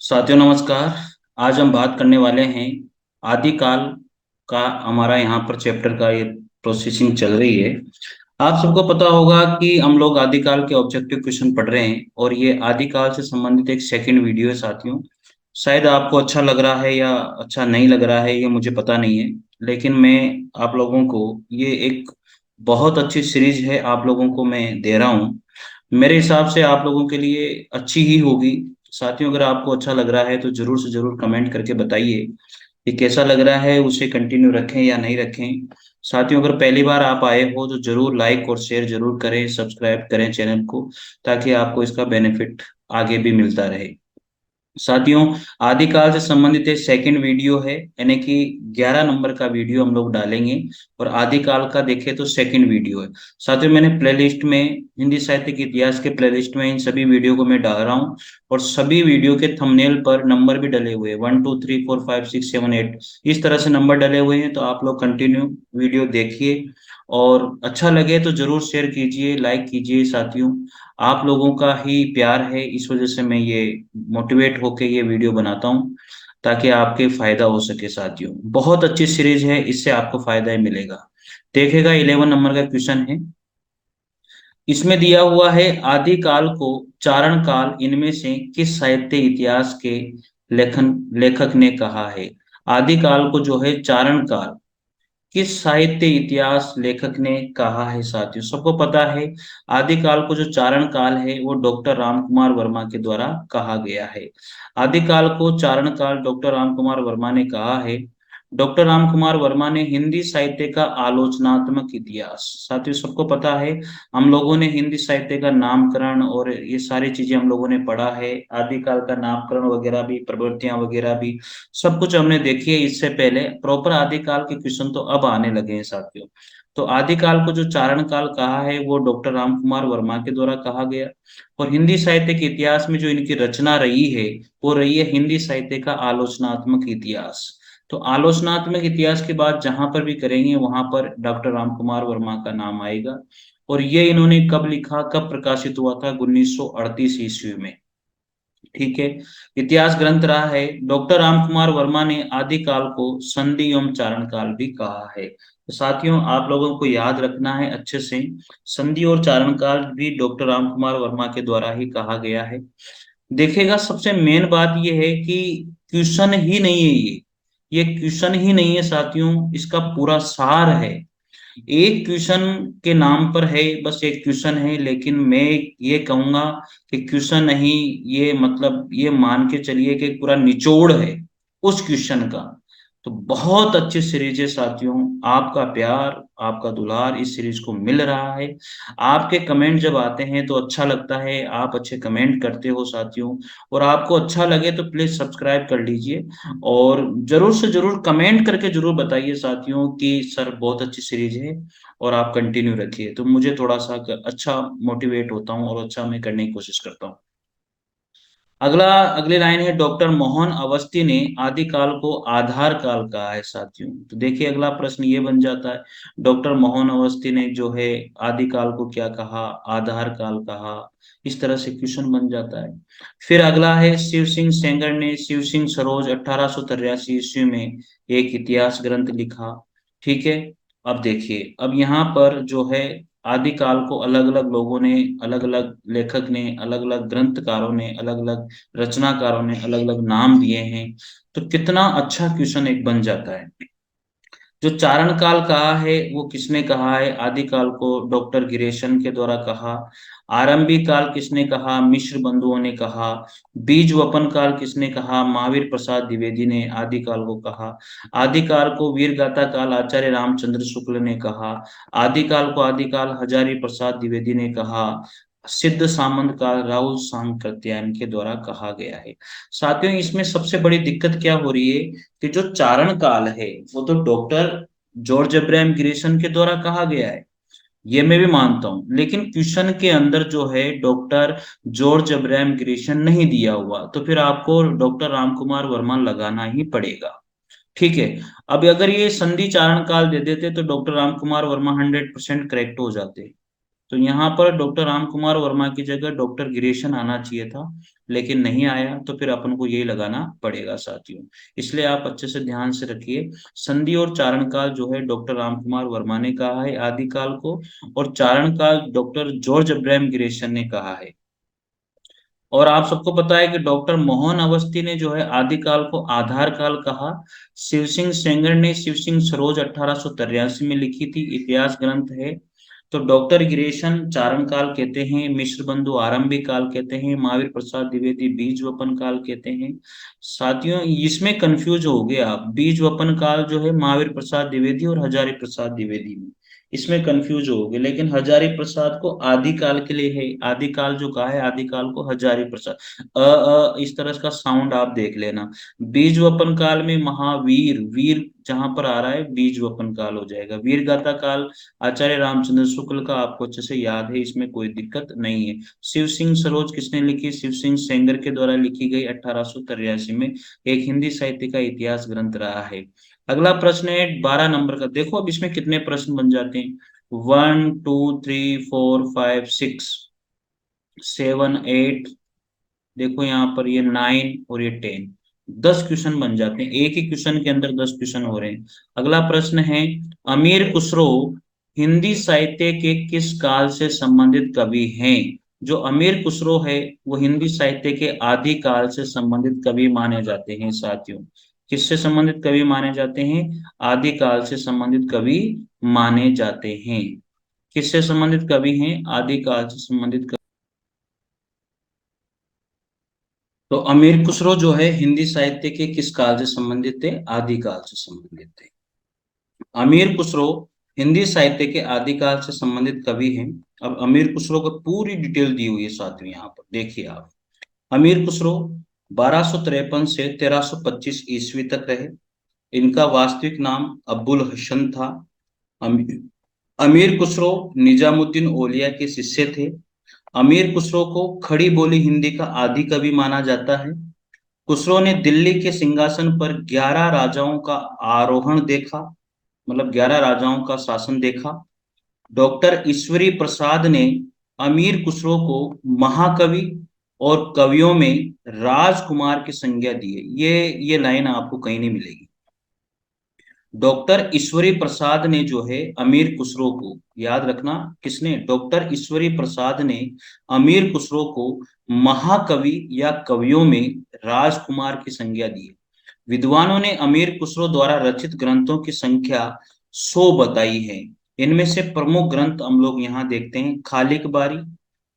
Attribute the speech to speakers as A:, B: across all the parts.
A: साथियों नमस्कार। आज हम बात करने वाले हैं आदिकाल का। हमारा यहाँ पर चैप्टर का ये प्रोसेसिंग चल रही है। आप सबको पता होगा कि हम लोग आदिकाल के ऑब्जेक्टिव क्वेश्चन पढ़ रहे हैं और ये आदिकाल से संबंधित एक सेकंड वीडियो है साथियों। शायद आपको अच्छा लग रहा है या अच्छा नहीं लग रहा है, ये मुझे पता नहीं है, लेकिन मैं आप लोगों को ये एक बहुत अच्छी सीरीज है, आप लोगों को मैं दे रहा हूँ। मेरे हिसाब से आप लोगों के लिए अच्छी ही होगी। साथियों, अगर आपको अच्छा लग रहा है तो जरूर से जरूर कमेंट करके बताइए कि कैसा लग रहा है, उसे कंटिन्यू रखें या नहीं रखें। साथियों, अगर पहली बार आप आए हो तो जरूर लाइक और शेयर जरूर करें, सब्सक्राइब करें चैनल को, ताकि आपको इसका बेनिफिट आगे भी मिलता रहे। साथियों, आदिकाल से संबंधित एक सेकंड वीडियो है, यानी कि 11 नंबर का वीडियो हम लोग डालेंगे। और आदिकाल का देखें तो सेकंड वीडियो है। साथियों, मैंने प्लेलिस्ट में हिंदी साहित्य के इतिहास के प्लेलिस्ट में इन सभी वीडियो को मैं डाल रहा हूँ। और सभी वीडियो के थंबनेल पर नंबर भी डले हुए हैं, 1 2 3 4 5 6 7 8, इस तरह से नंबर डले हुए हैं। तो आप लोग कंटिन्यू वीडियो देखिए और अच्छा लगे तो जरूर शेयर कीजिए, लाइक कीजिए। साथियों, आप लोगों का ही प्यार है, इस वजह से मैं ये मोटिवेट होके ये वीडियो बनाता हूँ, ताकि आपके फायदा हो सके। साथियों, बहुत अच्छी सीरीज है, इससे आपको फायदा ही मिलेगा। देखिएगा, 11 नंबर का क्वेश्चन है। इसमें दिया हुआ है, आदिकाल को चारण काल इनमें से किस साहित्य इतिहास के लेखन लेखक ने कहा है। आदिकाल को जो है चारण काल किस साहित्य इतिहास लेखक ने कहा है। साथियों, सबको पता है आदिकाल को जो चारण काल है वो डॉक्टर रामकुमार वर्मा के द्वारा कहा गया है। आदिकाल को चारण काल डॉक्टर रामकुमार वर्मा ने कहा है। डॉक्टर रामकुमार वर्मा ने हिंदी साहित्य का आलोचनात्मक इतिहास। साथियों, सबको पता है हम लोगों ने हिंदी साहित्य का नामकरण और ये सारी चीजें हम लोगों ने पढ़ा है। आदिकाल का नामकरण वगैरह भी, प्रवृत्तियां वगैरह भी, सब कुछ हमने देखी है। इससे पहले प्रॉपर आदिकाल के क्वेश्चन तो अब आने लगे हैं साथियों। तो आदिकाल को जो चारण काल कहा है वो डॉक्टर रामकुमार वर्मा के द्वारा कहा गया। और हिंदी साहित्य के इतिहास में जो इनकी रचना रही है वो रही है हिंदी साहित्य का आलोचनात्मक इतिहास। तो आलोचनात्मक इतिहास की बात जहां पर भी करेंगे वहां पर डॉक्टर रामकुमार वर्मा का नाम आएगा। और ये इन्होंने कब लिखा, कब प्रकाशित हुआ था? 1938 ईस्वी में। ठीक है। इतिहास ग्रंथ रहा है। डॉक्टर रामकुमार वर्मा ने आदिकाल को संधि एवं चारण काल भी कहा है। तो साथियों, आप लोगों को याद रखना है अच्छे से, संधि और चारण काल भी डॉक्टर रामकुमार वर्मा के द्वारा ही कहा गया है। देखिएगा, सबसे मेन बात यह है कि क्वेश्चन ही नहीं है ये क्वेश्चन ही नहीं है साथियों, इसका पूरा सार है। एक क्वेश्चन के नाम पर है, बस एक क्वेश्चन है, लेकिन मैं ये कहूंगा कि क्वेश्चन नहीं, ये मतलब ये मान के चलिए कि पूरा निचोड़ है उस क्वेश्चन का। तो बहुत अच्छी सीरीज है साथियों। आपका प्यार, आपका दुलार इस सीरीज को मिल रहा है। आपके कमेंट जब आते हैं तो अच्छा लगता है, आप अच्छे कमेंट करते हो साथियों। और आपको अच्छा लगे तो प्लीज सब्सक्राइब कर लीजिए। और जरूर से जरूर कमेंट करके जरूर बताइए साथियों कि सर बहुत अच्छी सीरीज है और आप कंटिन्यू रखिए, तो मुझे थोड़ा सा अच्छा मोटिवेट होता हूँ और अच्छा मैं करने की कोशिश करता हूँ। अगला अगली लाइन है, डॉक्टर मोहन अवस्थी ने आदिकाल को आधार काल कहा है। साथियों, तो देखिए अगला प्रश्न ये बन जाता है, डॉक्टर मोहन अवस्थी ने जो है आदिकाल को क्या कहा? आधार काल कहा। इस तरह से क्वेश्चन बन जाता है। फिर अगला है, शिव सिंह सेंगर ने शिव सिंह सरोज 1883 ईस्वी में एक इतिहास ग्रंथ लिखा। ठीक है। अब देखिए, अब यहाँ पर जो है आदिकाल को अलग अलग लोगों ने, अलग अलग लेखक ने, अलग अलग ग्रंथकारों ने, अलग अलग रचनाकारों ने अलग अलग नाम दिए हैं। तो कितना अच्छा क्वेश्चन एक बन जाता है। जो चारण काल कहा है वो किसने कहा है? आदिकाल को डॉक्टर गिरेशन के द्वारा कहा। आरंभी काल किसने कहा? मिश्र बंधुओं ने कहा। बीज वपन काल किसने कहा? महावीर प्रसाद द्विवेदी ने आदिकाल को कहा। आदिकाल को वीरगाथा काल आचार्य रामचंद्र शुक्ल ने कहा। आदिकाल को आदिकाल हजारी प्रसाद द्विवेदी ने कहा। सिद्ध सामंत काल राहुल सांकृत्यायन के द्वारा कहा गया है। साथियों, इसमें सबसे बड़ी दिक्कत क्या हो रही है कि जो चारण काल है वो तो डॉक्टर जॉर्ज अब्राहम ग्रेसन के द्वारा कहा गया है, ये मैं भी मानता हूं, लेकिन क्वेश्चन के अंदर जो है डॉक्टर जॉर्ज अब्राहम ग्रेसन नहीं दिया हुआ, तो फिर आपको डॉक्टर रामकुमार वर्मा लगाना ही पड़ेगा। ठीक है। अब अगर ये संधि चारण काल दे देते तो डॉक्टर रामकुमार वर्मा 100% करेक्ट हो जाते। तो यहाँ पर डॉक्टर राम कुमार वर्मा की जगह डॉक्टर गिरीशन आना चाहिए था, लेकिन नहीं आया, तो फिर अपन को यही लगाना पड़ेगा साथियों। इसलिए आप अच्छे से ध्यान से रखिए, संधि और चारण काल जो है डॉक्टर राम कुमार वर्मा ने कहा है आदिकाल को, और चारण काल डॉक्टर जॉर्ज अब्राहम गिरीशन ने कहा है। और आप सबको पता है कि डॉक्टर मोहन अवस्थी ने जो है आदिकाल को आधार काल कहा। शिव सिंह सेंगर ने शिव सिंह सरोज 1883 में लिखी थी, इतिहास ग्रंथ है। तो डॉक्टर गिरीशन चारण काल कहते हैं, मिश्र बंधु आरंभिक काल कहते हैं, महावीर प्रसाद द्विवेदी बीज वपन काल कहते हैं। साथियों इसमें कंफ्यूज हो गए आप, बीज वपन काल जो है महावीर प्रसाद द्विवेदी और हजारी प्रसाद द्विवेदी में, इसमें कंफ्यूज हो गए। लेकिन हजारी प्रसाद को आदिकाल के लिए है, आदिकाल जो कहा है आदिकाल को हजारी प्रसाद, इस तरह का साउंड आप देख लेना। बीज वपन काल में महावीर, वीर जहां पर आ रहा है बीज वपन काल हो जाएगा। वीर गाथा काल आचार्य रामचंद्र शुक्ल का आपको अच्छे से याद है, इसमें कोई दिक्कत नहीं है। शिव सिंह सरोज किसने लिखी? शिव सिंह सेंगर के द्वारा लिखी गई 1883 में, एक हिंदी साहित्य का इतिहास ग्रंथ रहा है। अगला प्रश्न है 12 नंबर का, देखो अब इसमें कितने प्रश्न बन जाते हैं, 1 2 3 4 5 6 7 8, देखो यहाँ पर ये 9 और ये 10, 10 क्वेश्चन बन जाते हैं, एक ही क्वेश्चन के अंदर 10 क्वेश्चन हो रहे हैं। अगला प्रश्न है, अमीर खुसरो हिंदी साहित्य के किस काल से संबंधित कवि हैं? जो अमीर खुसरो है वो हिंदी साहित्य के आदि काल से संबंधित कवि माने जाते हैं साथियों। किससे संबंधित कवि माने जाते हैं? आदि काल से संबंधित कवि माने जाते हैं। किससे संबंधित कवि हैं? आदि काल से संबंधित। तो अमीर खुसरो जो है हिंदी साहित्य के किस काल से संबंधित थे? आदि काल से संबंधित थे। अमीर खुसरो हिंदी साहित्य के आदिकाल से संबंधित कवि हैं। अब अमीर खुसरो को पूरी डिटेल दी हुई है साथियों, यहाँ पर देखिए आप। अमीर खुसरो 1253 से 1325 ईस्वी तक रहे। इनका वास्तविक नाम अब्बुल हसन था। अमीर अमीर खुसरो निजामुद्दीन औलिया के शिष्य थे। अमीर खुसरो को खड़ी बोली हिंदी का आदि कवि माना जाता है। खुसरो ने दिल्ली के सिंहासन पर 11 राजाओं का आरोहण देखा, मतलब 11 राजाओं का शासन देखा। डॉक्टर ईश्वरी प्रसाद ने अमीर खुसरो को महाकवि और कवियों में राजकुमार की संज्ञा दी है। ये लाइन आपको कहीं नहीं मिलेगी। डॉक्टर ईश्वरी प्रसाद ने जो है अमीर खुसरो को, याद रखना किसने? डॉक्टर ईश्वरी प्रसाद ने अमीर खुसरो को महाकवि या कवियों में राजकुमार की संज्ञा दी है। विद्वानों ने अमीर खुसरो द्वारा रचित ग्रंथों की संख्या 100 बताई है। इनमें से प्रमुख ग्रंथ हम लोग यहाँ देखते हैं, खालिक बारी,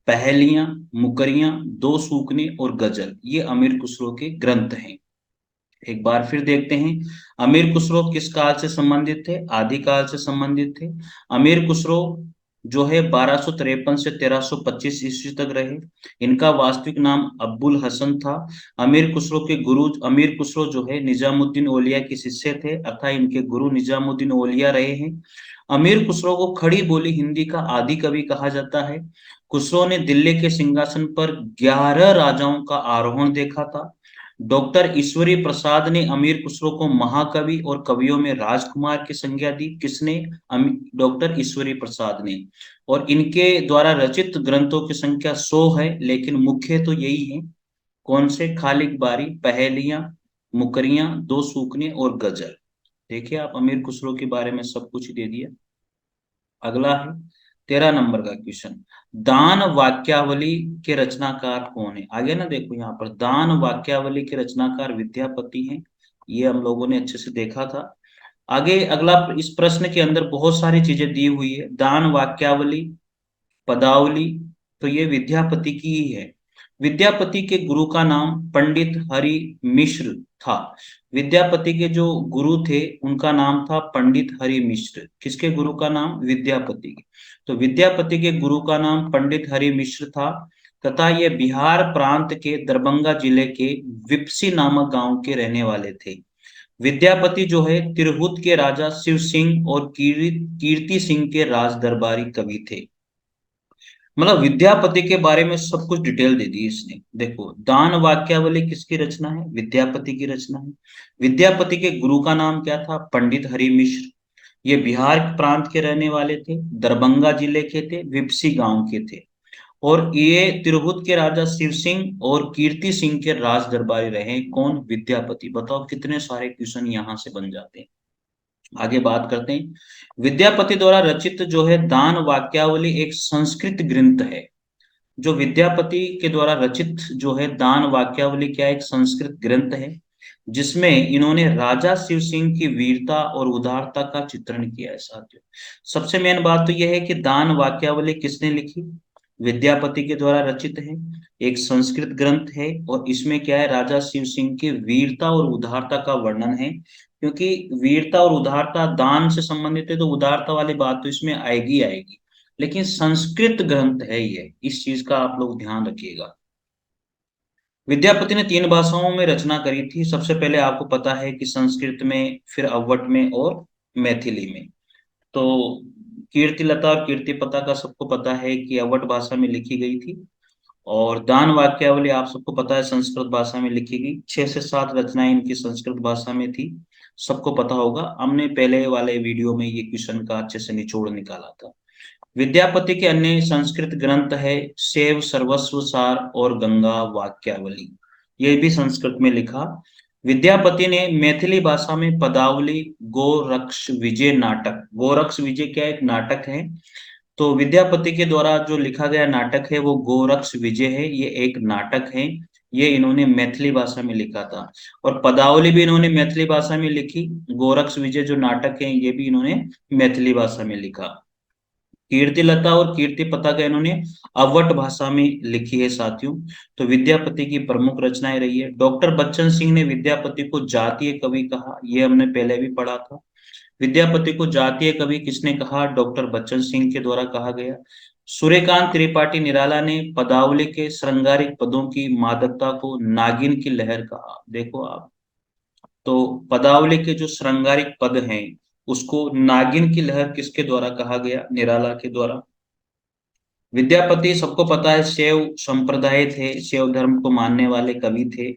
A: पहेलियां, मुकरियां, दो सूखने और गजल, ये अमीर खुसरो के ग्रंथ हैं। एक बार फिर देखते हैं, अमीर खुसरो किस काल से संबंधित थे? आदि काल से संबंधित थे। अमीर खुसरो जो है 1253 से 1325 ईस्वी तक रहे। इनका वास्तविक नाम अब्बुल हसन था। अमीर खुसरो के गुरु, अमीर खुसरो जो है निजामुद्दीन औलिया के शिष्य थे, अर्थात इनके गुरु निजामुद्दीन औलिया रहे हैं। अमीर खुसरो को खड़ी बोली हिंदी का आदि कवि कहा जाता है। खुसरो ने दिल्ली के सिंहासन पर 11 राजाओं का आरोहण देखा था। डॉक्टर ईश्वरी प्रसाद ने अमीर खुसरो को महाकवि और कवियों में राजकुमार की संज्ञा दी। किसने? डॉक्टर ईश्वरी प्रसाद ने। और इनके द्वारा रचित ग्रंथों की संख्या 100 है, लेकिन मुख्य तो यही है। कौन से? खालिक बारी, पहेलियां, मुकरियां, दो सूखने और गजल। देखिए आप, अमीर खुसरो के बारे में सब कुछ दे दिया। अगला है 13 नंबर का क्वेश्चन, दान वाक्यावली के रचनाकार कौन है? आगे ना देखो यहाँ पर, दान वाक्यावली के रचनाकार विद्यापति हैं। ये हम लोगों ने अच्छे से देखा था। आगे अगला, इस प्रश्न के अंदर बहुत सारी चीजें दी हुई है, दान वाक्यावली, पदावली, तो ये विद्यापति की ही है। विद्यापति के गुरु का नाम पंडित हरि मिश्र था। विद्यापति के जो गुरु थे उनका नाम था पंडित हरि मिश्र। किसके गुरु का नाम? विद्यापति के। तो विद्यापति के गुरु का नाम पंडित हरि मिश्र था, तथा ये बिहार प्रांत के दरभंगा जिले के विपसी नामक गांव के रहने वाले थे। विद्यापति जो है तिरहुत के राजा शिव सिंह और कीर्ति सिंह के राज दरबारी कवि थे। मतलब विद्यापति के बारे में सब कुछ डिटेल दे दी इसने। देखो, दान वाक्यावली किसकी रचना है? विद्यापति की रचना है। विद्यापति के गुरु का नाम क्या था? पंडित हरि मिश्र। ये बिहार प्रांत के रहने वाले थे, दरभंगा जिले के थे, विपसी गांव के थे। और ये तिरहुत के राजा शिव सिंह और कीर्ति सिंह के राज दरबारी रहे। कौन? विद्यापति। बताओ कितने सारे क्वेश्चन यहाँ से बन जाते हैं। आगे बात करते हैं। विद्यापति द्वारा रचित जो है दान वाक्यावली एक संस्कृत ग्रंथ है। जो विद्यापति के द्वारा रचित जो है दान वाक्यावली क्या एक संस्कृत ग्रंथ है, जिसमें इन्होंने राजा शिव सिंह की वीरता और उदारता का चित्रण किया है साथियों। सबसे मेन बात तो यह है कि दान वाक्यावली किसने लिखी? विद्यापति के द्वारा रचित है, एक संस्कृत ग्रंथ है। और इसमें क्या है? राजा शिव सिंह की वीरता और उदारता का वर्णन है। क्योंकि वीरता और उदारता दान से संबंधित है, तो उदारता वाली बात तो इसमें आएगी आएगी। लेकिन संस्कृत ग्रंथ है ये, इस चीज का आप लोग ध्यान रखिएगा। विद्यापति ने 3 भाषाओं में रचना करी थी। सबसे पहले आपको पता है कि संस्कृत में, फिर अवध में और मैथिली में। तो कीर्ति लता और कीर्ति पता का सबको पता है कि अवध भाषा में लिखी गई थी। और दान वाक्यावली आप सबको पता है संस्कृत भाषा में लिखी गई। 6 से 7 रचनाएं इनकी संस्कृत भाषा में थी, सबको पता होगा। हमने पहले वाले वीडियो में ये क्वेश्चन का अच्छे से निचोड़ निकाला था। विद्यापति के अन्य संस्कृत ग्रंथ है शैव सर्वस्व सार और गंगा वाक्यावली, ये भी संस्कृत में लिखा। विद्यापति ने मैथिली भाषा में पदावली, गोरक्ष विजय नाटक, गोरक्ष विजय क्या एक नाटक है। तो विद्यापति के द्वारा जो लिखा गया नाटक है वो गोरक्ष विजय है, ये एक नाटक है। ये इन्होंने मैथिली भाषा में लिखा था। और पदावली भी इन्होंने मैथिली भाषा में लिखी। गोरक्ष विजय जो नाटक है ये भी इन्होंने मैथिली भाषा में लिखा। कीर्ति लता और कीर्ति पताका इन्होंने अवध भाषा में लिखी है साथियों। तो विद्यापति की प्रमुख रचनाएं रही है। डॉक्टर बच्चन सिंह ने विद्यापति को जातीय कवि कहा, ये हमने पहले भी पढ़ा था। विद्यापति को जातीय कवि किसने कहा? डॉक्टर बच्चन सिंह के द्वारा कहा गया। सूर्यकांत त्रिपाठी निराला ने पदावली के श्रृंगारिक पदों की मादकता को नागिन की लहर कहा। देखो आप, तो पदावली के जो श्रृंगारिक पद हैं उसको नागिन की लहर किसके द्वारा कहा गया? निराला के द्वारा। विद्यापति सबको पता है शैव संप्रदाय थे, शैव धर्म को मानने वाले कवि थे।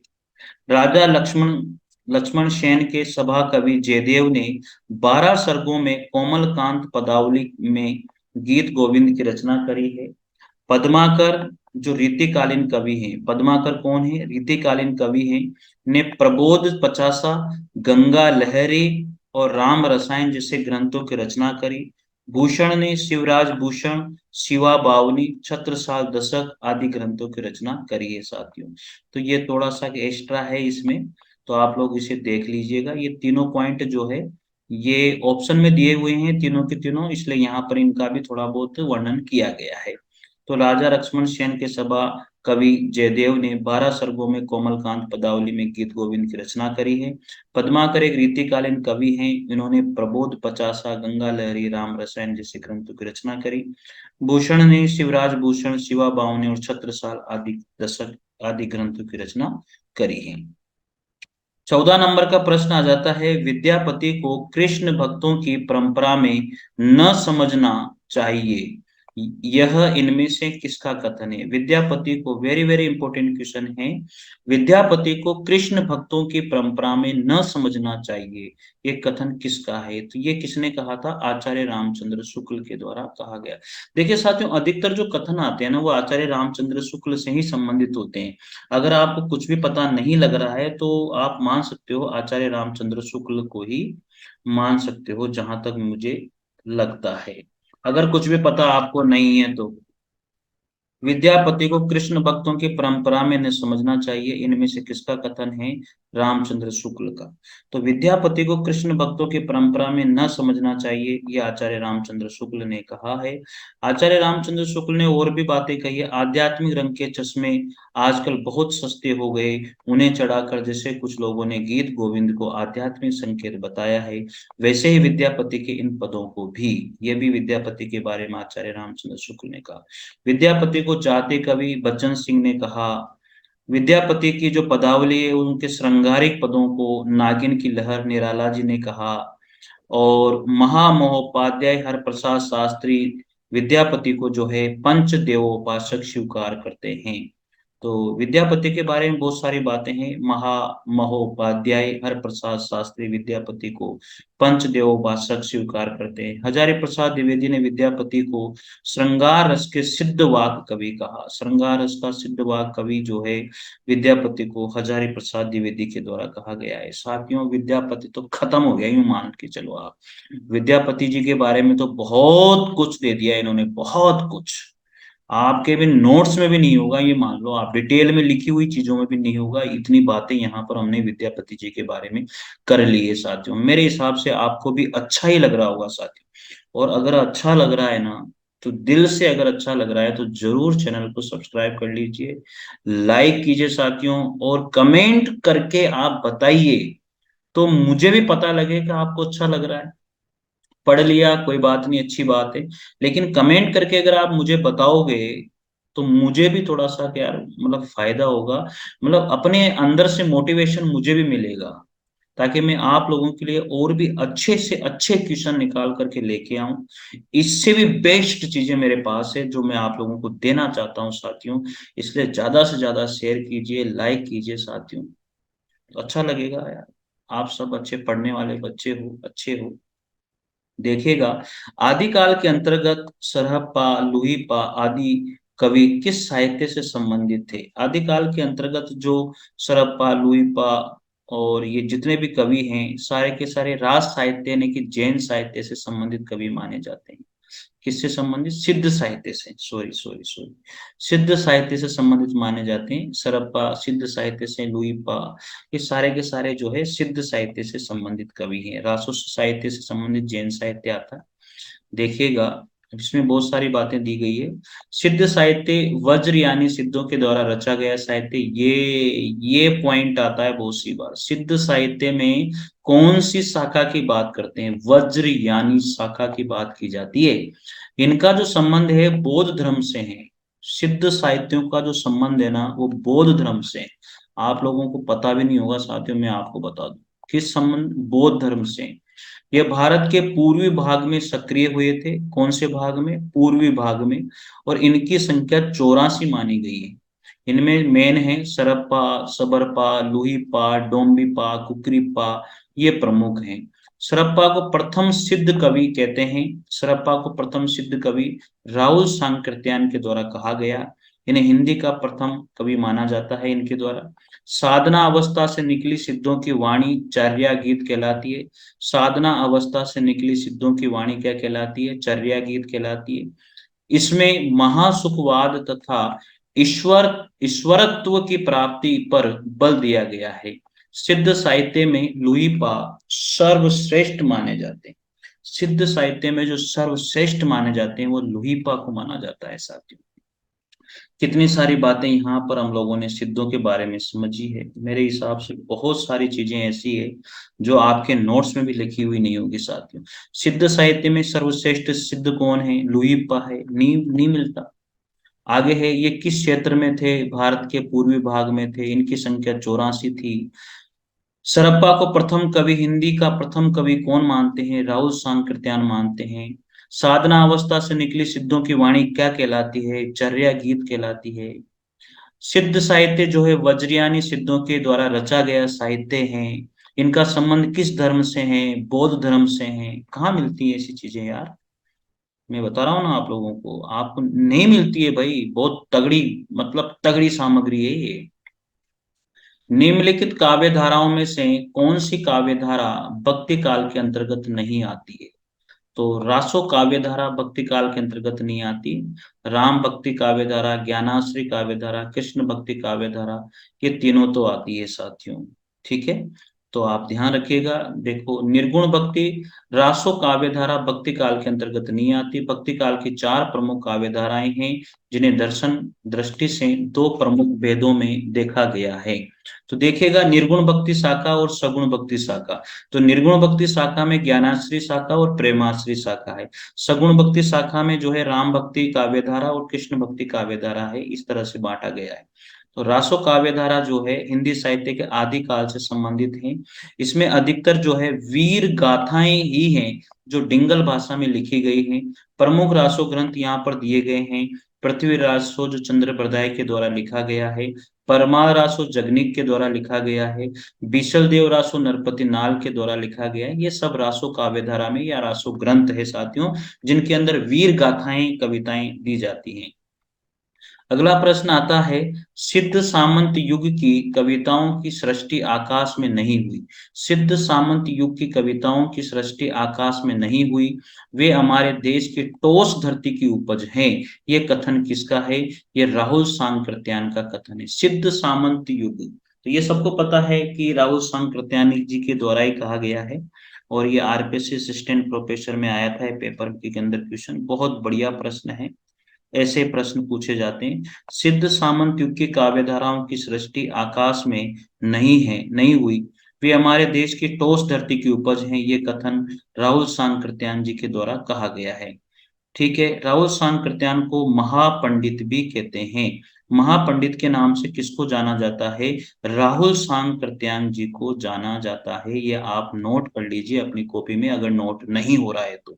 A: राजा लक्ष्मण लक्ष्मण सेन के सभा कवि जयदेव ने 12 सर्गों में कोमलकांत पदावली में गीत गोविंद की रचना करी है। पद्माकर जो रीतिकालीन कवि हैं, पद्माकर कौन है? रीतिकालीन कवि हैं, ने प्रबोध पचासा, गंगा लहरी और राम रसायन जैसे ग्रंथों की रचना करी। भूषण ने शिवराज भूषण, शिवा बावनी, छत्रसाल दशक आदि ग्रंथों की रचना करी है साथियों। तो ये थोड़ा सा एक्स्ट्रा है इसमें, तो आप लोग इसे देख लीजिएगा। ये तीनों पॉइंट जो है ये ऑप्शन में दिए हुए हैं तीनों के तीनों, इसलिए यहाँ पर इनका भी थोड़ा बहुत वर्णन किया गया है। तो राजा लक्ष्मण सेन के सभा कवि जयदेव ने 12 सर्गों में कोमलकांत पदावली में गीत गोविंद की रचना करी है। पद्माकर एक रीतिकालीन कवि हैं, इन्होंने प्रबोध पचासा, गंगा लहरी, राम रसायन जैसे ग्रंथों की रचना करी। भूषण ने शिवराज भूषण, शिवा बावनी और छत्रसाल आदि दशक आदि ग्रंथों की रचना करी है। 14 नंबर का प्रश्न आ जाता है, विद्यापति को कृष्ण भक्तों की परंपरा में न समझना चाहिए, यह इनमें से किसका कथन है? विद्यापति को, वेरी वेरी इंपॉर्टेंट क्वेश्चन है, विद्यापति को कृष्ण भक्तों की परंपरा में न समझना चाहिए, ये कथन किसका है? तो ये किसने कहा था? आचार्य रामचंद्र शुक्ल के द्वारा कहा गया। देखिए साथियों, अधिकतर जो कथन आते हैं ना वो आचार्य रामचंद्र शुक्ल से ही संबंधित होते हैं। अगर आपको कुछ भी पता नहीं लग रहा है तो आप मान सकते हो आचार्य रामचंद्र शुक्ल को ही मान सकते हो, जहां तक मुझे लगता है। अगर कुछ भी पता आपको नहीं है तो विद्यापति को कृष्ण भक्तों की परंपरा में न समझना चाहिए, इनमें से किसका कथन है? रामचंद्र शुक्ल का। तो विद्यापति को कृष्ण भक्तों की परंपरा में न समझना चाहिए, ये आचार्य रामचंद्र शुक्ल ने कहा है। आचार्य रामचंद्र शुक्ल ने और भी बातें कही है। आध्यात्मिक रंग के चश्मे आजकल बहुत सस्ते हो गए, उन्हें चढ़ाकर जैसे कुछ लोगों ने गीत गोविंद को आध्यात्मिक संकेत बताया है, वैसे ही विद्यापति के इन पदों को भी, ये भी विद्यापति के बारे में आचार्य रामचंद्र शुक्ल ने कहा। विद्यापति को जाति कवि बच्चन सिंह ने कहा। विद्यापति की जो पदावली है उनके श्रृंगारिक पदों को नागिन की लहर निराला जी ने कहा। और महामहोपाध्याय हरप्रसाद शास्त्री विद्यापति को जो है पंच देवोपासक स्वीकार करते हैं। तो विद्यापति के बारे में बहुत सारी बातें हैं। महोपाध्याय हरप्रसाद शास्त्री विद्यापति को पंचदेवोपासक स्वीकार करते हैं। हजारी प्रसाद द्विवेदी ने विद्यापति को श्रृंगार रस के सिद्ध वाक कवि कहा। श्रृंगार रस का सिद्ध वाक कवि जो है विद्यापति को हजारी प्रसाद द्विवेदी के द्वारा कहा गया है। साथियों, विद्यापति तो खत्म हो गया, यूं मान के चलो आप। विद्यापति जी के बारे में तो बहुत कुछ दे दिया इन्होंने, बहुत कुछ। आपके भी नोट्स में भी नहीं होगा, ये मान लो आप, डिटेल में लिखी हुई चीजों में भी नहीं होगा। इतनी बातें यहाँ पर हमने विद्यापति जी के बारे में कर ली है साथियों। मेरे हिसाब से आपको भी अच्छा ही लग रहा होगा साथियों। और अगर अच्छा लग रहा है ना, तो दिल से अगर अच्छा लग रहा है तो जरूर चैनल को सब्सक्राइब कर लीजिए, लाइक कीजिए साथियों, और कमेंट करके आप बताइए, तो मुझे भी पता लगे कि आपको अच्छा लग रहा है। पढ़ लिया कोई बात नहीं, अच्छी बात है, लेकिन कमेंट करके अगर आप मुझे बताओगे तो मुझे भी थोड़ा सा यार मतलब फायदा होगा, मतलब अपने अंदर से मोटिवेशन मुझे भी मिलेगा, ताकि मैं आप लोगों के लिए और भी अच्छे से अच्छे क्वेश्चन निकाल करके लेके आऊं। इससे भी बेस्ट चीजें मेरे पास है जो मैं आप लोगों को देना चाहता हूं साथियों। इसलिए ज्यादा से ज्यादा शेयर कीजिए, लाइक कीजिए साथियों, तो अच्छा लगेगा यार। आप सब अच्छे पढ़ने वाले बच्चे हो, अच्छे हो। देखिएगा, आदिकाल के अंतर्गत सरहप्पा, लुहीपा आदि कवि किस साहित्य से संबंधित थे? आदिकाल के अंतर्गत जो सरहप्पा, लुहीपा और ये जितने भी कवि हैं, सारे के सारे राज साहित्य यानी कि जैन साहित्य से संबंधित कवि माने जाते हैं। किससे संबंधित? सिद्ध साहित्य से, सॉरी सॉरी सॉरी, सिद्ध साहित्य से संबंधित माने जाते हैं। सरप्पा सिद्ध साहित्य से, लुईपा, ये सारे के सारे जो है सिद्ध साहित्य से संबंधित कवि हैं। रासो साहित्य से संबंधित जैन साहित्य आता है। देखिएगा, इसमें बहुत सारी बातें दी गई है। सिद्ध साहित्य वज्र यानी सिद्धों के द्वारा रचा गया साहित्य, ये पॉइंट आता है बहुत सी बार। सिद्ध साहित्य में कौन सी शाखा की बात करते हैं? वज्र यानी शाखा की बात की जाती है। इनका जो संबंध है बौद्ध धर्म से है। सिद्ध साहित्यों का जो संबंध है ना, वो बौद्ध धर्म से है। आप लोगों को पता भी नहीं होगा साथियों, मैं आपको बता दूं किस संबंध, बौद्ध धर्म से। ये भारत के पूर्वी भाग में सक्रिय हुए थे। कौन से भाग में? पूर्वी भाग में। और इनकी संख्या 84 मानी गई है। इनमें मेन है सरप्पा, सबरपा, लुहीपा, डोम्बीपा, कुकरीपा, ये प्रमुख हैं। सरप्पा को प्रथम सिद्ध कवि कहते हैं। सरप्पा को प्रथम सिद्ध कवि राहुल सांकृत्यायन के द्वारा कहा गया। इन्हें हिंदी का प्रथम कवि माना जाता है इनके द्वारा। साधना अवस्था से निकली सिद्धों की वाणी चर्या गीत कहलाती है। साधना अवस्था से निकली सिद्धों की वाणी क्या कहलाती है? चर्या गीत कहलाती है। इसमें महासुखवाद तथा ईश्वर ईश्वरत्व की प्राप्ति पर बल दिया गया है। सिद्ध साहित्य में लुईपा सर्वश्रेष्ठ माने जाते हैं। सिद्ध साहित्य में जो सर्वश्रेष्ठ माने जाते हैं वो लुईपा को माना जाता है साथियों। कितनी सारी बातें यहाँ पर हम लोगों ने सिद्धों के बारे में समझी है। मेरे हिसाब से बहुत सारी चीजें ऐसी है जो आपके नोट्स में भी लिखी हुई नहीं होगी साथियों। सिद्ध साहित्य में सर्वश्रेष्ठ सिद्ध कौन है? लुईपा है, नहीं मिलता। आगे है, ये किस क्षेत्र में थे? भारत के पूर्वी भाग में थे। इनकी संख्या 84 थी। सरप्पा को प्रथम कवि, हिंदी का प्रथम कवि कौन मानते हैं? राहुल सांकृत्यायन मानते हैं। साधना अवस्था से निकली सिद्धों की वाणी क्या कहलाती है? चर्या गीत कहलाती है। सिद्ध साहित्य जो है वज्रयानी सिद्धों के द्वारा रचा गया साहित्य है। इनका संबंध किस धर्म से है? बौद्ध धर्म से है। कहाँ मिलती है ऐसी चीजें यार? मैं बता रहा हूँ ना आप लोगों को, आपको नहीं मिलती है भाई। बहुत तगड़ी, मतलब तगड़ी सामग्री है ये। निम्नलिखित काव्य धाराओं में से कौन सी काव्य धारा भक्ति काल के अंतर्गत नहीं आती है? तो रासो काव्य धारा भक्ति काल के अंतर्गत नहीं आती। राम भक्ति काव्य धारा, ज्ञानाश्री काव्य धारा, कृष्ण भक्ति काव्य धारा, ये तीनों तो आती है साथियों। ठीक है, तो आप ध्यान रखिएगा। देखो, निर्गुण भक्ति, रासो काव्य धारा भक्ति काल के अंतर्गत नहीं आती। भक्ति काल की 4 प्रमुख काव्य धाराएं हैं जिन्हें दर्शन दृष्टि से 2 प्रमुख भेदों में देखा गया है। तो देखिएगा, निर्गुण भक्ति शाखा और सगुण भक्ति शाखा। तो निर्गुण भक्ति शाखा में ज्ञानाश्री शाखा और प्रेमाश्री शाखा है। सगुण भक्ति शाखा में जो है राम भक्ति काव्यधारा और कृष्ण भक्ति काव्यधारा है। इस तरह से बांटा गया है। तो रासो काव्यधारा जो है हिंदी साहित्य के आदि काल से संबंधित है। इसमें अधिकतर जो है वीर गाथाएं ही हैं जो डिंगल भाषा में लिखी गई हैं। प्रमुख रासो ग्रंथ यहाँ पर दिए गए हैं। पृथ्वीराज जो चंद्र बरदाई के द्वारा लिखा गया है, परमार रासो जगनिक के द्वारा लिखा गया है, बीसल देव रासो नरपति नाल के द्वारा लिखा गया है। ये सब रासो काव्य धारा में या रासो ग्रंथ है साथियों, जिनके अंदर वीर गाथाएं कविताएं दी जाती हैं। अगला प्रश्न आता है, सिद्ध सामंत युग की कविताओं की सृष्टि आकाश में नहीं हुई। सिद्ध सामंत युग की कविताओं की सृष्टि आकाश में नहीं हुई, वे हमारे देश की ठोस धरती की उपज हैं। ये कथन किसका है? ये राहुल सांकृत्यायन का कथन है। सिद्ध सामंत युग, तो ये सबको पता है कि राहुल सांकृत्यायन जी के द्वारा ही कहा गया है। और ये आरपीएससी असिस्टेंट प्रोफेसर में आया था पेपर के अंदर क्वेश्चन, बहुत बढ़िया प्रश्न है। ऐसे प्रश्न पूछे जाते हैं। सिद्ध सामंत युग की काव्य धाराओं की सृष्टि आकाश में नहीं हुई, वे हमारे देश की ठोस धरती की उपज हैं। ये कथन राहुल सांकृत्यायन जी के द्वारा कहा गया है। ठीक है, राहुल सांकृत्यायन को महापंडित भी कहते हैं। महापंडित के नाम से किसको जाना जाता है? राहुल सांकृत्यायन जी को जाना जाता है। ये आप नोट कर लीजिए अपनी कॉपी में, अगर नोट नहीं हो रहा है तो।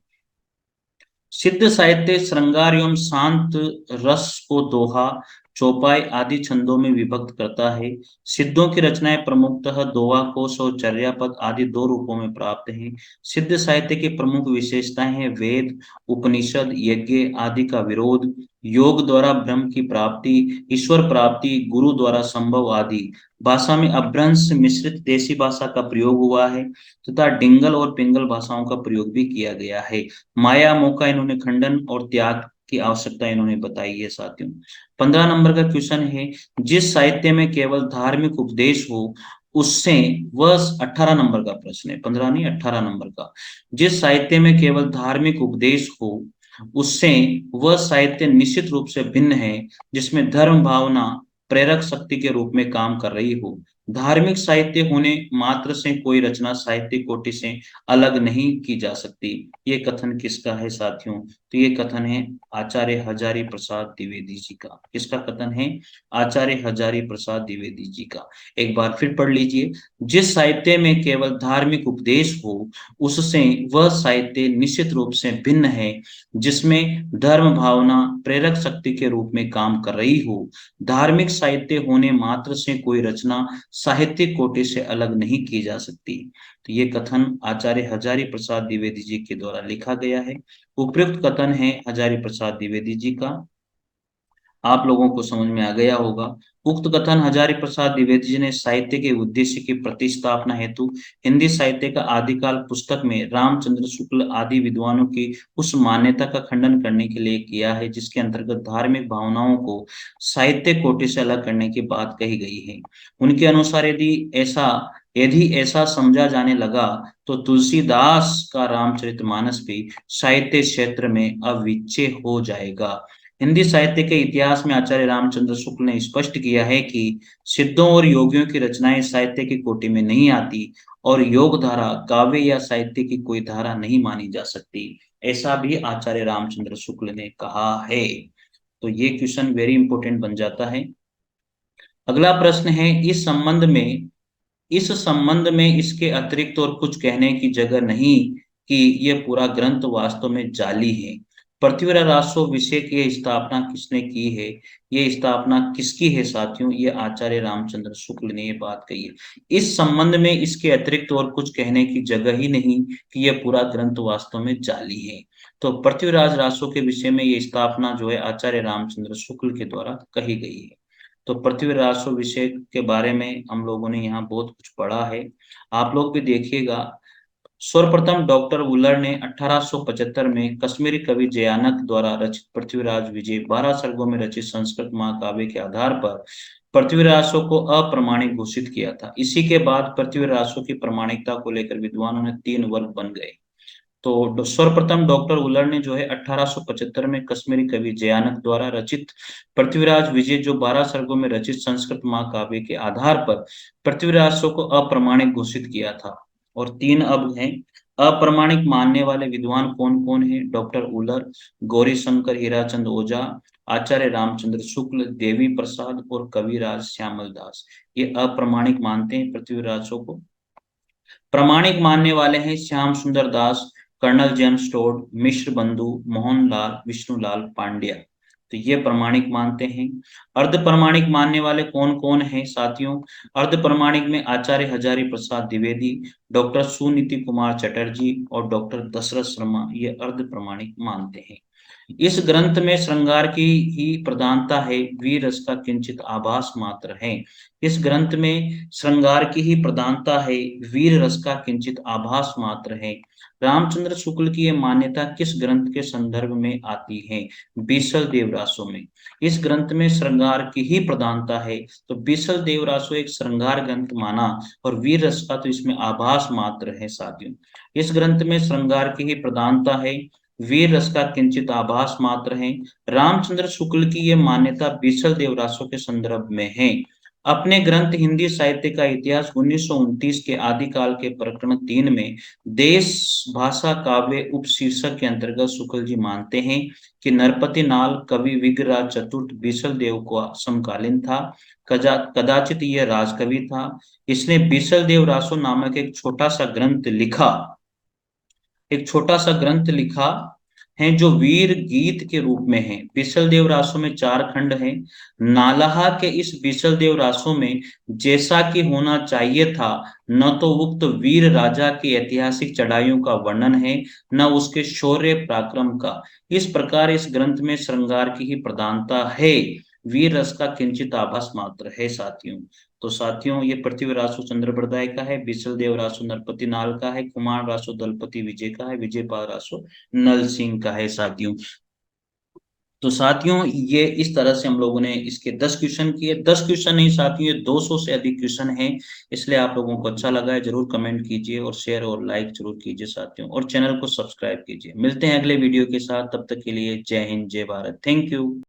A: सिद्ध साहित्य श्रृंगार एवं शांत रस को दोहा, चौपाई आदि छंदों में विभक्त करता है। सिद्धों की रचनाएं प्रमुखतः दोहा, कोश और चर्यापद आदि दो रूपों में प्राप्त हैं। सिद्ध साहित्य की प्रमुख विशेषताएं हैं वेद, उपनिषद, यज्ञ आदि का विरोध, योग द्वारा ब्रह्म की प्राप्ति, ईश्वर प्राप्ति, गुरु द्वारा संभव आदि। भाषा में अपभ्रंश मिश्रित देसी भाषा का प्रयोग हुआ है तथा डिंगल और पिंगल भाषाओं का प्रयोग भी किया गया है। माया मोह का इन्होंने खंडन और त्याग की आवश्यकता इन्होंने बताई है साथियों। 15 नंबर का क्वेश्चन है, जिस साहित्य में केवल धार्मिक उपदेश हो उससे वह 18 नंबर का प्रश्न है, 15 नहीं 18 नंबर का। जिस साहित्य में केवल धार्मिक उपदेश हो उससे वह साहित्य निश्चित रूप से भिन्न है, जिसमें धर्म भावना प्रेरक शक्ति के रूप में काम कर रही हो। धार्मिक साहित्य होने मात्र से कोई रचना साहित्य कोटि से अलग नहीं की जा सकती। ये कथन किसका है साथियों? तो ये कथन है आचार्य हजारी प्रसाद द्विवेदी जी का। किसका कथन है? आचार्य हजारी प्रसाद द्विवेदी जी का। एक बार फिर पढ़ लीजिए, जिस साहित्य में केवल धार्मिक उपदेश हो उससे वह साहित्य निश्चित रूप से भिन्न है, जिसमें धर्म भावना प्रेरक शक्ति के रूप में काम कर रही हो। धार्मिक साहित्य होने मात्र से कोई रचना साहित्यिक कोटि से अलग नहीं की जा सकती। तो ये कथन आचार्य हजारी प्रसाद द्विवेदी जी के द्वारा लिखा गया है। उपयुक्त कथन है हजारी प्रसाद द्विवेदी जी का। आप लोगों को समझ में आ गया होगा। उक्त कथन हजारी प्रसाद द्विवेदी जी ने साहित्य के उद्देश्य की प्रतिस्थापना हेतु हिंदी साहित्य का आदिकाल पुस्तक में रामचंद्र शुक्ल आदि विद्वानों की उस मान्यता का खंडन करने के लिए किया है, जिसके अंतर्गत धार्मिक भावनाओं को साहित्य कोटि से अलग करने की बात कही गई है। उनके अनुसार यदि ऐसा समझा जाने लगा तो तुलसीदास का रामचरितमानस भी साहित्य क्षेत्र में अविच्छेय हो जाएगा। हिंदी साहित्य के इतिहास में आचार्य रामचंद्र शुक्ल ने स्पष्ट किया है कि सिद्धों और योगियों की रचनाएं साहित्य की कोटि में नहीं आती और योग धारा काव्य या साहित्य की कोई धारा नहीं मानी जा सकती। ऐसा भी आचार्य रामचंद्र शुक्ल ने कहा है। तो ये क्वेश्चन वेरी इंपॉर्टेंट बन जाता है। अगला प्रश्न है, इस संबंध में इसके अतिरिक्त और कुछ कहने की जगह नहीं कि यह पूरा ग्रंथ वास्तव में जाली है। पृथ्वीराज रासो विषय की स्थापना किसने की है? ये स्थापना किसकी है साथियों? ये आचार्य रामचंद्र शुक्ल ने ये बात कही है। इस संबंध में इसके अतिरिक्त और कुछ कहने की जगह ही नहीं कि यह पूरा ग्रंथ वास्तव में जाली है। तो पृथ्वीराज रासो के विषय में ये स्थापना जो है आचार्य रामचंद्र शुक्ल के द्वारा कही गई है। तो पृथ्वी राजस्व विषय के बारे में हम लोगों ने यहाँ बहुत कुछ पढ़ा है, आप लोग भी देखिएगा। सर्वप्रथम डॉक्टर वुलर ने 1875 में कश्मीरी कवि जयानक द्वारा रचित पृथ्वीराज विजय 12 सर्गों में रचित संस्कृत महाकाव्य के आधार पर पृथ्वीराजस्व को अप्रमाणिक घोषित किया था। इसी के बाद पृथ्वीराजस्व की प्रमाणिकता को लेकर विद्वानों ने 3 वर्ग बन गए। तो सर्वप्रथम डॉक्टर वुलर ने जो है 1875 में कश्मीरी कवि जयानक द्वारा रचित पृथ्वीराज विजय जो 12 सर्गों में रचित संस्कृत महाकाव्य के आधार पर पृथ्वीराज को अप्रमाणिक घोषित किया था। और 3 अब हैं। अप्रमाणिक मानने वाले विद्वान कौन कौन है? डॉक्टर वुलर, गौरी शंकर हीराचंद ओझा, आचार्य रामचंद्र शुक्ल, देवी प्रसाद और कविराज श्यामल दास। ये अप्रमाणिक मानते हैं पृथ्वीराज को। प्रामाणिक मानने वाले हैं श्याम सुंदर दास, कर्नल जेम्स टोड, मिश्र बंधु, मोहनलाल, विष्णुलाल पांड्या। तो ये प्रमाणिक मानते हैं। अर्ध प्रमाणिक मानने वाले कौन कौन हैं साथियों? अर्ध प्रमाणिक में आचार्य हजारी प्रसाद द्विवेदी, डॉक्टर सुनीति कुमार चटर्जी और डॉक्टर दशरथ शर्मा ये अर्ध प्रमाणिक मानते हैं। इस ग्रंथ में श्रृंगार की ही प्रधानता है, वीर रस का किंचित आभास मात्र है। इस ग्रंथ में श्रृंगार की ही प्रधानता है, वीर रस का किंचित आभास मात्र है। रामचंद्र शुक्ल की यह मान्यता किस ग्रंथ के संदर्भ में आती है? बीसल देवरासो में। इस ग्रंथ में श्रृंगार की ही प्रधानता है, तो बीसल देवरासो एक श्रृंगार ग्रंथ माना, और वीर रस का तो इसमें आभास मात्र है साथियों। इस ग्रंथ में श्रृंगार की ही प्रधानता है, वीर रस का किंचित आभास मात्र है। रामचंद्र शुक्ल की यह मान्यता बीसल देवरासो के संदर्भ में है। अपने ग्रंथ हिंदी साहित्य का इतिहास 1929 के आदिकाल के प्रकरण 3 में देश भाषा काव्य उपशीर्षक के अंतर्गत शुक्ल जी मानते हैं कि नरपति नाल कवि विग्रहराज चतुर्थ बीसल देव को समकालीन था। कदाचित यह राजकवि था। इसने बीसल देव रासो नामक एक छोटा सा ग्रंथ लिखा है जो वीर गीत के रूप में है। बिसल देव रासो में 4 खंड हैं। नालाहा के इस बिसल देव रासो में जैसा कि होना चाहिए था, न तो उक्त वीर राजा की ऐतिहासिक चढ़ाइयों का वर्णन है, न उसके शौर्य पराक्रम का। इस प्रकार इस ग्रंथ में श्रृंगार की ही प्रधानता है, वीर रस का किंचित आभास मात्र है साथियों। तो साथियों, ये पृथ्वी रासो चंद्रप्रदाय का है, बिसल देव रासो नरपति नाल का है, कुमार रासो दलपति विजय का है, विजय पाल रासो नल सिंह का है साथियों। तो साथियों, ये इस तरह से हम लोगों ने इसके 10 क्वेश्चन किए। 10 क्वेश्चन नहीं साथियों, ये 200 से अधिक क्वेश्चन हैं। इसलिए आप लोगों को अच्छा लगा है, जरूर कमेंट कीजिए और शेयर और लाइक जरूर कीजिए साथियों, और चैनल को सब्सक्राइब कीजिए। मिलते हैं अगले वीडियो के साथ, तब तक के लिए जय हिंद जय भारत, थैंक यू।